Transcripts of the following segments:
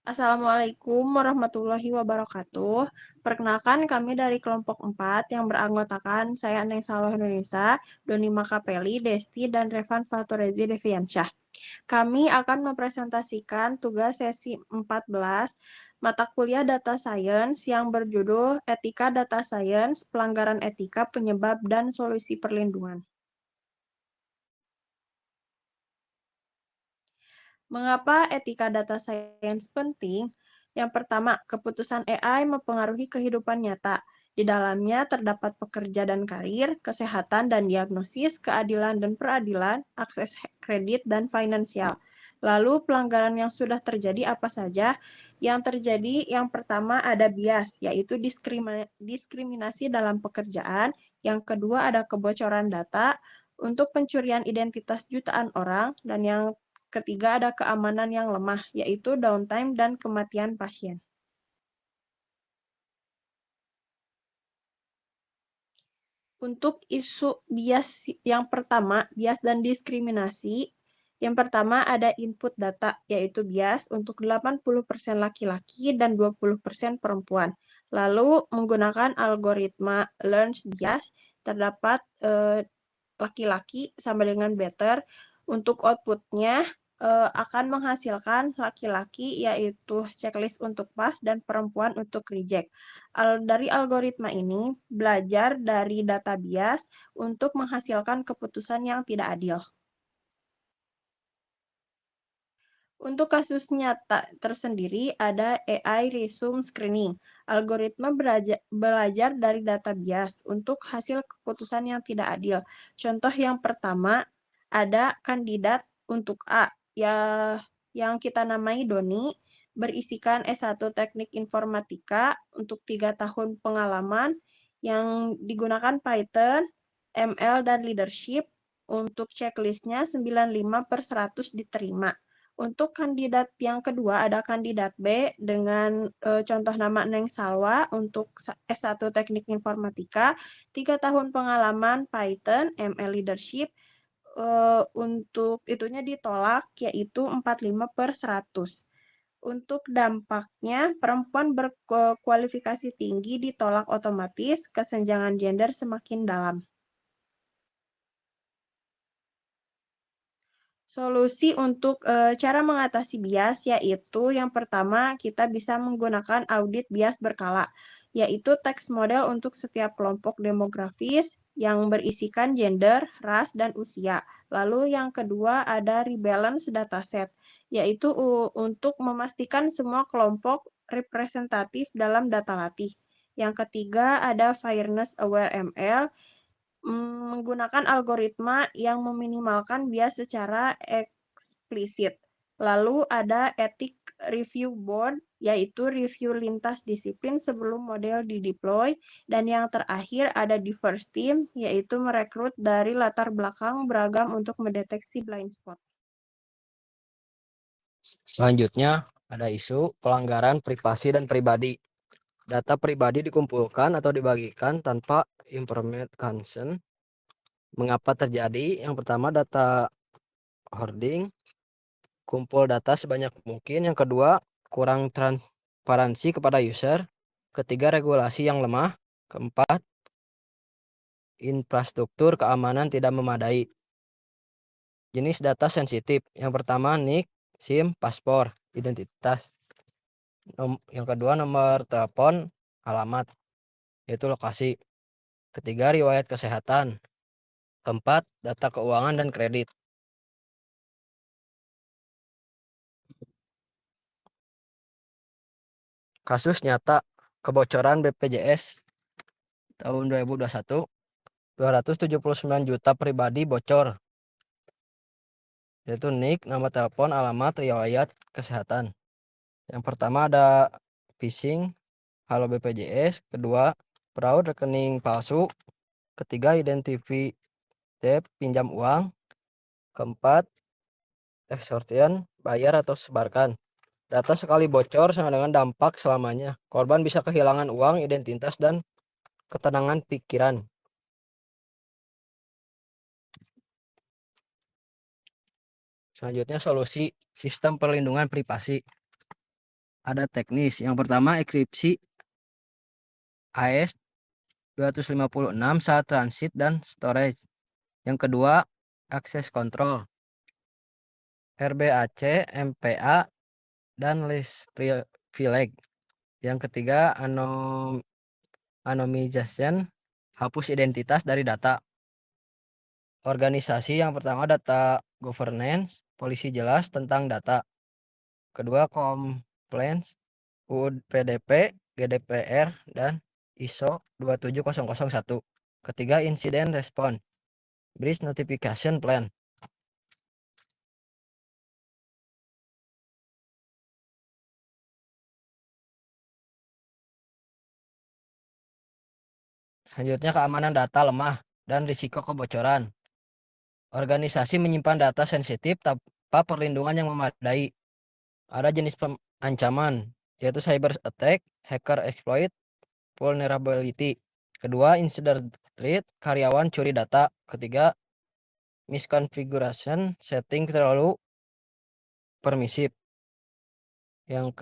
Assalamualaikum warahmatullahi wabarakatuh. Perkenalkan kami dari kelompok 4 yang beranggotakan saya Neng Saloh Indonesia, Doni Makapeli, Desti, dan Revan Faturezi Deviansyah. Kami akan mempresentasikan tugas sesi 14 mata kuliah Data Science yang berjudul Etika Data Science, Pelanggaran Etika, Penyebab, dan Solusi Perlindungan. Mengapa etika data science penting? Yang pertama, keputusan AI mempengaruhi kehidupan nyata. Di dalamnya terdapat pekerja dan karir, kesehatan dan diagnosis, keadilan dan peradilan, akses kredit dan finansial. Lalu pelanggaran yang sudah terjadi apa saja? Yang terjadi yang pertama ada bias, yaitu diskriminasi dalam pekerjaan. Yang kedua ada kebocoran data untuk pencurian identitas jutaan orang. Dan yang ketiga ada keamanan yang lemah, yaitu downtime dan kematian pasien. Untuk isu bias yang pertama, bias dan diskriminasi, yang pertama ada input data, yaitu bias untuk 80% laki-laki dan 20% perempuan. Lalu menggunakan algoritma learns bias, terdapat laki-laki sama dengan better. Untuk outputnya akan menghasilkan laki-laki yaitu checklist untuk pass dan perempuan untuk reject. Dari algoritma ini belajar dari data bias untuk menghasilkan keputusan yang tidak adil. Untuk kasus nyata tersendiri ada AI Resume Screening. Algoritma belajar dari data bias untuk hasil keputusan yang tidak adil. Contoh yang pertama, ada kandidat untuk A yang kita namai Doni, berisikan S1 Teknik Informatika untuk 3 tahun pengalaman, yang digunakan Python, ML, dan Leadership. Untuk checklistnya 95/100 diterima. Untuk kandidat yang kedua ada kandidat B dengan contoh nama Neng Salwa untuk S1 Teknik Informatika, 3 tahun pengalaman Python, ML Leadership, untuk itunya ditolak yaitu 45/100. Untuk dampaknya, perempuan berkualifikasi tinggi ditolak otomatis, kesenjangan gender semakin dalam. Solusi untuk cara mengatasi bias yaitu yang pertama kita bisa menggunakan audit bias berkala, yaitu teks model untuk setiap kelompok demografis yang berisikan gender, ras, dan usia. Lalu yang kedua ada rebalance dataset, yaitu untuk memastikan semua kelompok representatif dalam data latih. Yang ketiga ada fairness aware ML, menggunakan algoritma yang meminimalkan bias secara eksplisit. Lalu ada ethic review board, yaitu review lintas disiplin sebelum model dideploy. Dan yang terakhir ada diverse team, yaitu merekrut dari latar belakang beragam untuk mendeteksi blind spot. Selanjutnya, ada isu pelanggaran privasi dan pribadi. Data pribadi dikumpulkan atau dibagikan tanpa informed consent. Mengapa terjadi? Yang pertama, data hoarding, kumpul data sebanyak mungkin. Yang kedua, kurang transparansi kepada user. Ketiga, regulasi yang lemah. Keempat, infrastruktur keamanan tidak memadai. Jenis data sensitif. Yang pertama, NIK, SIM, paspor, identitas. Yang kedua, nomor telepon, alamat, yaitu lokasi. Ketiga, riwayat kesehatan. Keempat, data keuangan dan kredit. Kasus nyata kebocoran BPJS tahun 2021, 279 juta pribadi bocor, yaitu NIK, nama telepon, alamat, riwayat kesehatan. Yang pertama ada phishing, halo BPJS. Kedua, fraud rekening palsu. Ketiga, identity pinjam uang. Keempat, extortion, bayar atau sebarkan. Data sekali bocor sama dengan dampak selamanya. Korban bisa kehilangan uang, identitas, dan ketenangan pikiran. Selanjutnya, solusi sistem perlindungan privasi. ada teknis. Yang pertama enkripsi AES 256 saat transit dan storage. Yang kedua, akses control RBAC, MPA, dan list privilege. Yang ketiga, anonymization, hapus identitas dari data. Organisasi yang pertama data governance, polisi jelas tentang data. Kedua, compliance, UUD PDP, GDPR, dan ISO 27001. Ketiga, incident response, breach notification plan. Selanjutnya, keamanan data lemah dan risiko kebocoran. Organisasi menyimpan data sensitif tanpa perlindungan yang memadai. Ada jenis ancaman, yaitu cyber attack, hacker exploit, vulnerability. Kedua, insider threat, karyawan curi data. Ketiga, misconfiguration, setting terlalu permisif. Yang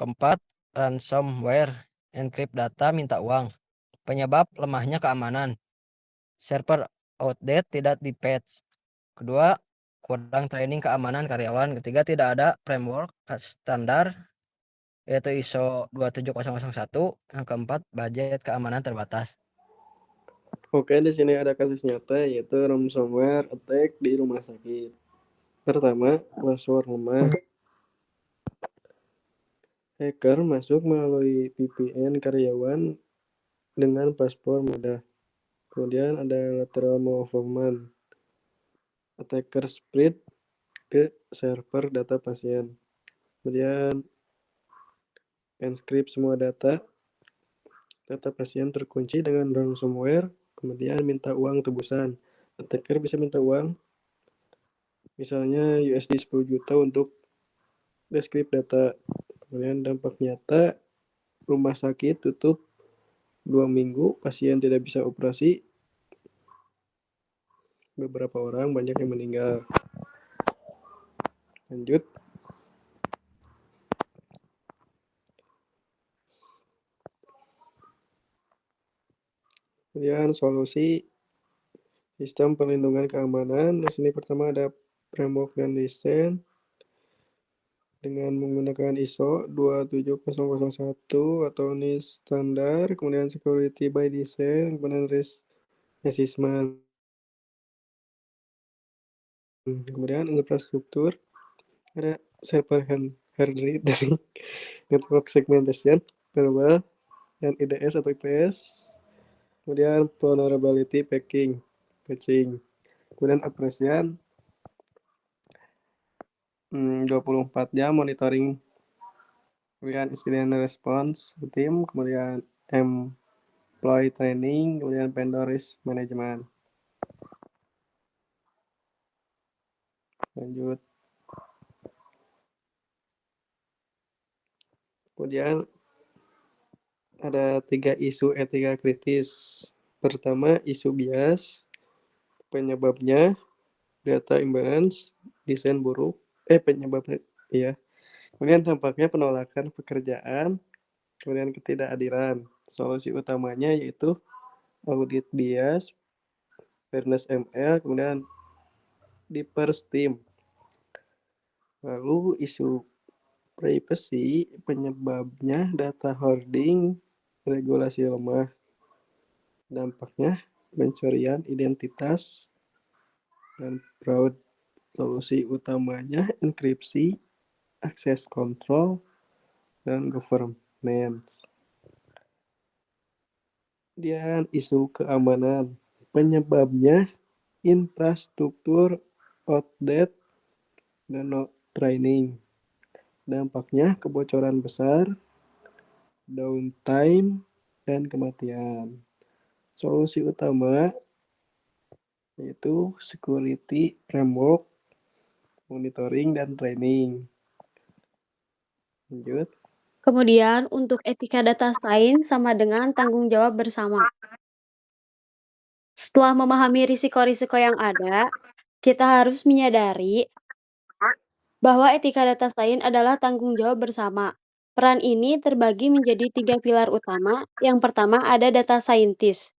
keempat, ransomware, encrypt data, minta uang. Penyebab lemahnya keamanan, server outdated, tidak di-patch. Kedua, kurang training keamanan karyawan. Ketiga, tidak ada framework standar, yaitu ISO 27001. Yang keempat, budget keamanan terbatas. Oke, di sini ada kasus nyata yaitu ransomware attack di rumah sakit. Pertama, password lemah. Hacker masuk melalui VPN karyawan dengan password mudah. Kemudian ada lateral movement. Attacker spread ke server data pasien. Kemudian encrypt semua data pasien terkunci dengan ransomware, kemudian minta uang tebusan. Attacker bisa minta uang, misalnya USD 10 juta untuk deskrip data. Kemudian dampak nyata, rumah sakit tutup 2 minggu, pasien tidak bisa operasi, beberapa orang banyak yang meninggal. Lanjut. Kemudian solusi sistem perlindungan keamanan. Di sini pertama ada framework dan desain dengan menggunakan ISO 27001 atau NIST standar, kemudian security by design, kemudian risk assessment. Kemudian infrastruktur ada server hard rate dari network segmentation, firewall, dan IDS atau IPS. Kemudian vulnerability patching. Kemudian operasian 24 jam monitoring, kemudian incident response tim, kemudian employee training, kemudian vendor risk management. Lanjut. Kemudian ada 3 isu etika kritis. Pertama, isu bias, penyebabnya data imbalance, desain buruk, penyebabnya ya. Kemudian dampaknya penolakan pekerjaan, kemudian ketidakadilan. Solusi utamanya yaitu audit bias, fairness ML, kemudian deeper STEAM. Lalu isu privacy, penyebabnya data hoarding, regulasi lemah. Dampaknya pencurian identitas dan fraud. Solusi utamanya enkripsi, access control, dan governance. Dan isu keamanan, penyebabnya infrastruktur outdated dan no training. Dampaknya kebocoran besar, downtime, dan kematian. Solusi utama yaitu security framework, monitoring, dan training. Lanjut. Kemudian untuk etika data science sama dengan tanggung jawab bersama. Setelah memahami risiko-risiko yang ada, kita harus menyadari bahwa etika data science adalah tanggung jawab bersama. Peran ini terbagi menjadi 3 pilar utama. Yang pertama ada data scientist.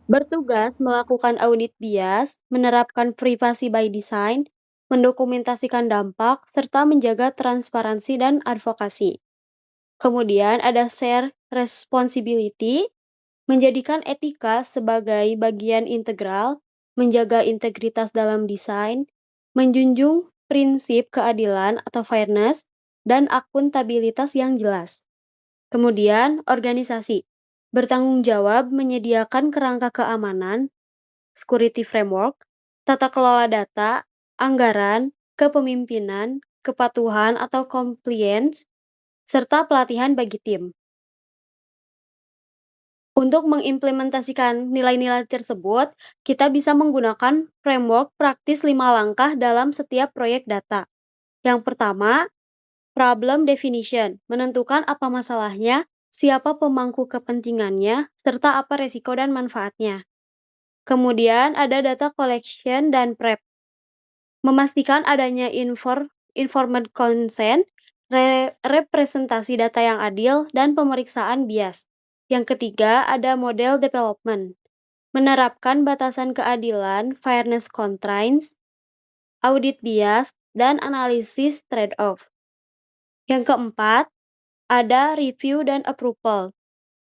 Bertugas melakukan audit bias, menerapkan privasi by design, mendokumentasikan dampak, serta menjaga transparansi dan advokasi. Kemudian ada share responsibility, menjadikan etika sebagai bagian integral, menjaga integritas dalam desain, menjunjung prinsip keadilan atau fairness, dan akuntabilitas yang jelas. Kemudian, organisasi bertanggung jawab menyediakan kerangka keamanan, security framework, tata kelola data, anggaran, kepemimpinan, kepatuhan atau compliance, serta pelatihan bagi tim. Untuk mengimplementasikan nilai-nilai tersebut, kita bisa menggunakan framework praktis 5 langkah dalam setiap proyek data. Yang pertama, problem definition, menentukan apa masalahnya, siapa pemangku kepentingannya, serta apa resiko dan manfaatnya. Kemudian ada data collection dan prep, memastikan adanya informed consent, representasi data yang adil, dan pemeriksaan bias. Yang ketiga ada model development, menerapkan batasan keadilan, fairness constraints, audit bias, dan analisis trade-off. Yang keempat, ada review dan approval,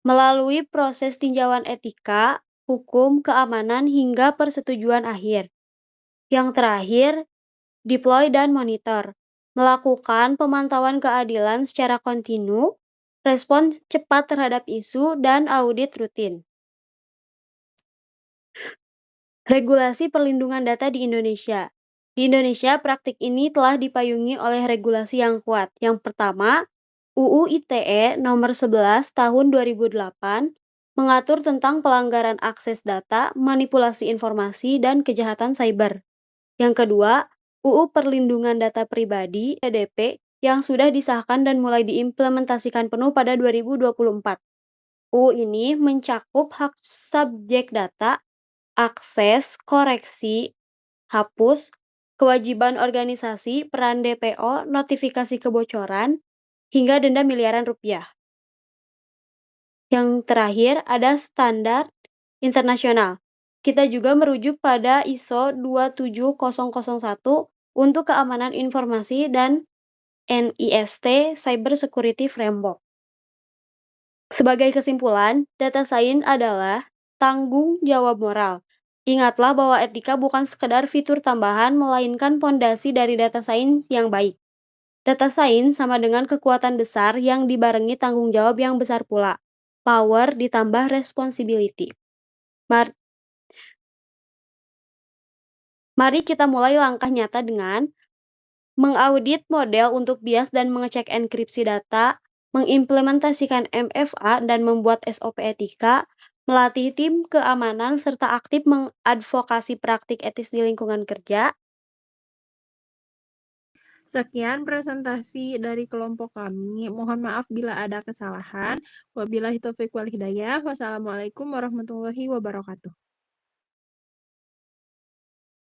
melalui proses tinjauan etika, hukum, keamanan, hingga persetujuan akhir. Yang terakhir, deploy dan monitor, melakukan pemantauan keadilan secara kontinu, respon cepat terhadap isu, dan audit rutin. Regulasi perlindungan data di Indonesia. Di Indonesia, praktik ini telah dipayungi oleh regulasi yang kuat. Yang pertama, UU ITE nomor 11 tahun 2008 mengatur tentang pelanggaran akses data, manipulasi informasi, dan kejahatan cyber. Yang kedua, UU Perlindungan Data Pribadi (PDP) yang sudah disahkan dan mulai diimplementasikan penuh pada 2024. UU ini mencakup hak subjek data, akses, koreksi, hapus, kewajiban organisasi, peran DPO, notifikasi kebocoran, hingga denda miliaran rupiah. Yang terakhir ada standar internasional. Kita juga merujuk pada ISO 27001 untuk keamanan informasi dan NIST Cyber Security Framework. Sebagai kesimpulan, data science adalah tanggung jawab moral. Ingatlah bahwa etika bukan sekedar fitur tambahan, melainkan fondasi dari data science yang baik. Data science sama dengan kekuatan besar yang dibarengi tanggung jawab yang besar pula. Power ditambah responsibility. Mari kita mulai langkah nyata dengan mengaudit model untuk bias dan mengecek enkripsi data, mengimplementasikan MFA dan membuat SOP etika, melatih tim keamanan, serta aktif mengadvokasi praktik etis di lingkungan kerja. Sekian presentasi dari kelompok kami. Mohon maaf bila ada kesalahan. Wabillahi taufiq wal hidayah. Wassalamualaikum warahmatullahi wabarakatuh.